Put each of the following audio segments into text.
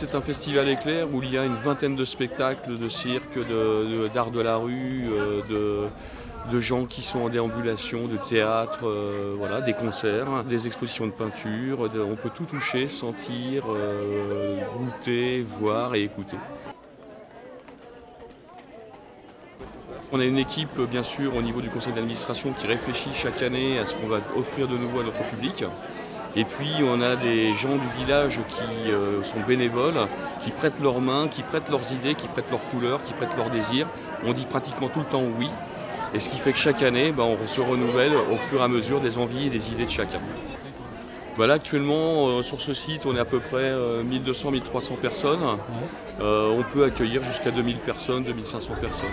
c'est un festival éclair où il y a une vingtaine de spectacles de cirque, d'art de la rue, de gens qui sont en déambulation, de théâtre, voilà, des concerts, des expositions de peinture. On peut tout toucher, sentir, goûter, voir et écouter. On a une équipe, bien sûr, au niveau du conseil d'administration qui réfléchit chaque année à ce qu'on va offrir de nouveau à notre public. Et puis on a des gens du village qui sont bénévoles, qui prêtent leurs mains, qui prêtent leurs idées, qui prêtent leurs couleurs, qui prêtent leurs désirs. On dit pratiquement tout le temps oui. Et ce qui fait que chaque année, on se renouvelle au fur et à mesure des envies et des idées de chacun. Là, actuellement, sur ce site, on est à peu près 1200-1300 personnes. On peut accueillir jusqu'à 2000 personnes, 2500 personnes.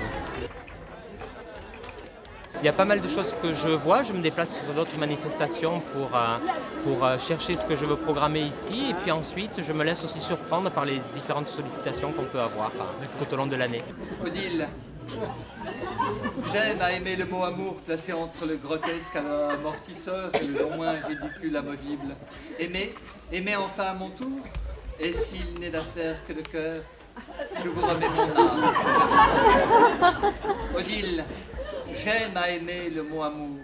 Il y a pas mal de choses que je vois, je me déplace sur d'autres manifestations pour chercher ce que je veux programmer ici et puis ensuite je me laisse aussi surprendre par les différentes sollicitations qu'on peut avoir tout au long de l'année. Odile, j'aime à aimer le mot amour placé entre le grotesque à l'amortisseur et le non moins ridicule à modible. Aimer enfin à mon tour, et s'il n'est d'affaire que de cœur, je vous remets mon âme. Odile, j'aime à aimer le mot amour.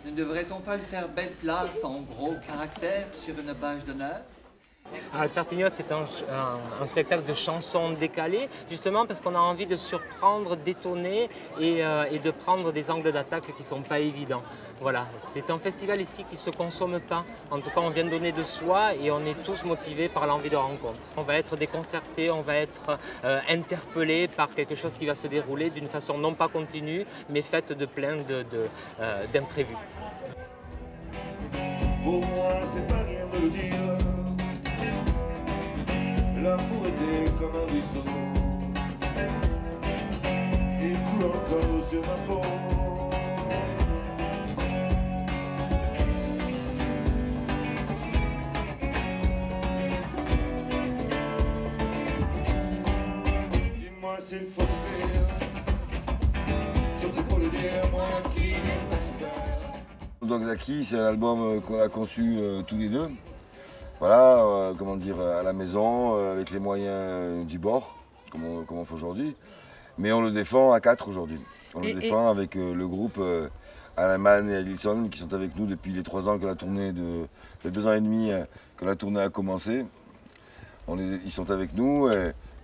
Ne devrait-on pas lui faire belle place en gros caractères sur une page d'honneur? Tartignote, c'est un spectacle de chansons décalées, justement parce qu'on a envie de surprendre, d'étonner et de prendre des angles d'attaque qui ne sont pas évidents. Voilà, c'est un festival ici qui ne se consomme pas. En tout cas, on vient de donner de soi et on est tous motivés par l'envie de rencontre. On va être déconcertés, on va être interpellés par quelque chose qui va se dérouler d'une façon non pas continue, mais faite de plein d'imprévus. Pour moi, c'est pas rien de le dire. L'amour était comme un ruisseau. Il coule encore sur ma peau. Dis-moi s'il faut se faire. Surtout pour le dire, moi qui n'aime pas se faire. Donc Zaki, c'est un album qu'on a conçu tous les deux. Voilà, comment dire, à la maison, avec les moyens du bord, comme on fait aujourd'hui. Mais on le défend à 4 aujourd'hui. On le défend avec le groupe Alaman et Alison qui sont avec nous depuis les 3 ans que la tournée les 2 ans et demi que la tournée a commencé. Ils sont avec nous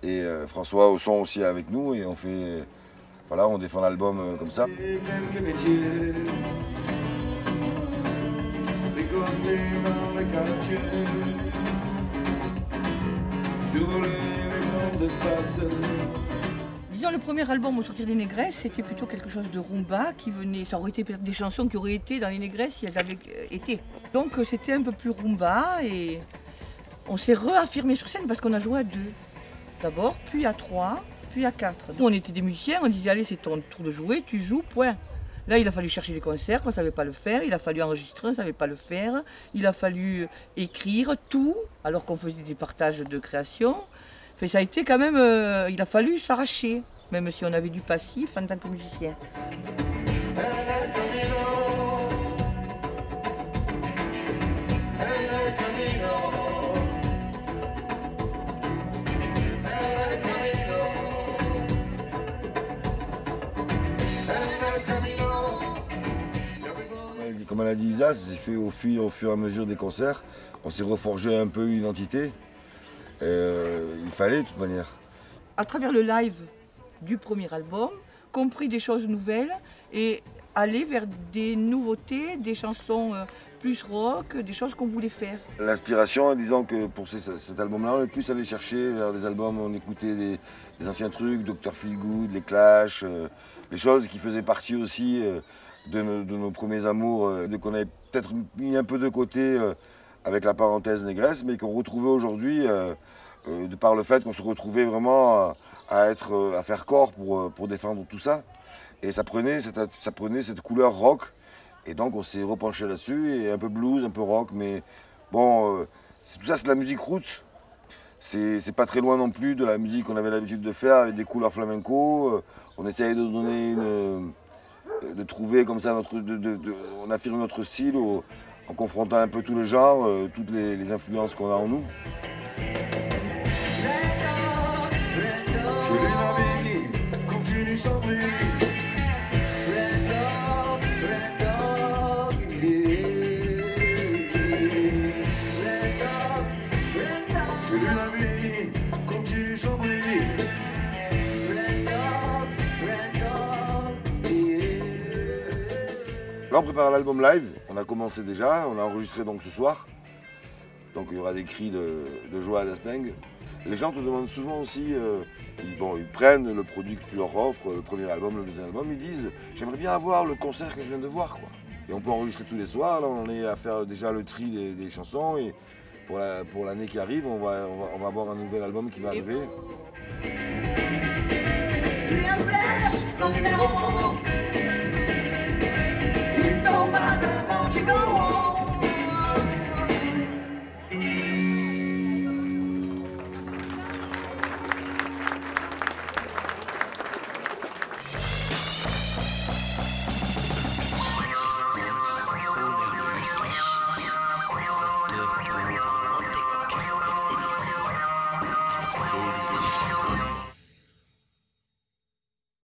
et François au son aussi est avec nous et on fait, voilà, on défend l'album comme ça. Disons, le premier album au sortir des Négresses, c'était plutôt quelque chose de rumba qui venait. Ça aurait été peut-être des chansons qui auraient été dans les Négresses si elles avaient été. Donc c'était un peu plus rumba et on s'est réaffirmé sur scène parce qu'on a joué à 2. D'abord, puis à 3, puis à 4. Nous, on était des musiciens, on disait allez, c'est ton tour de jouer, tu joues, point. Là, il a fallu chercher des concerts, on ne savait pas le faire. Il a fallu enregistrer, on ne savait pas le faire. Il a fallu écrire tout, alors qu'on faisait des partages de création. Enfin, ça a été quand même... il a fallu s'arracher, même si on avait du passif en tant que musicien. Comme elle a dit Isa, ça s'est fait au fur et à mesure des concerts. On s'est reforgé un peu une identité. Il fallait de toute manière. À travers le live du premier album, compris des choses nouvelles et aller vers des nouveautés, des chansons plus rock, des choses qu'on voulait faire. L'inspiration, disons que pour cet album-là, on est plus allé chercher vers des albums où on écoutait des anciens trucs, Dr. Feelgood, les Clash, les choses qui faisaient partie aussi de nos premiers amours, qu'on avait peut-être mis un peu de côté avec la parenthèse négresse, mais qu'on retrouvait aujourd'hui de par le fait qu'on se retrouvait vraiment à faire corps pour défendre tout ça. Et ça prenait cette couleur rock, et donc on s'est repenché là-dessus, et un peu blues, un peu rock, mais bon, tout ça c'est de la musique roots. C'est pas très loin non plus de la musique qu'on avait l'habitude de faire avec des couleurs flamenco. On essayait de donner de trouver comme ça on affirme notre style en confrontant un peu tous les genres, toutes les influences qu'on a en nous. continue sans bruit. J'ai lu la vie, continue sans bruit. Là on prépare l'album live, on a commencé déjà, on a enregistré donc ce soir. Donc il y aura des cris de joie à Dastingue. Les gens te demandent souvent aussi, ils prennent le produit que tu leur offres, le premier album, le deuxième album, ils disent j'aimerais bien avoir le concert que je viens de voir, quoi. Et on peut enregistrer tous les soirs, là on est à faire déjà le tri des chansons et pour l'année qui arrive, on va avoir un nouvel album qui va arriver. Numéro, il tombe à de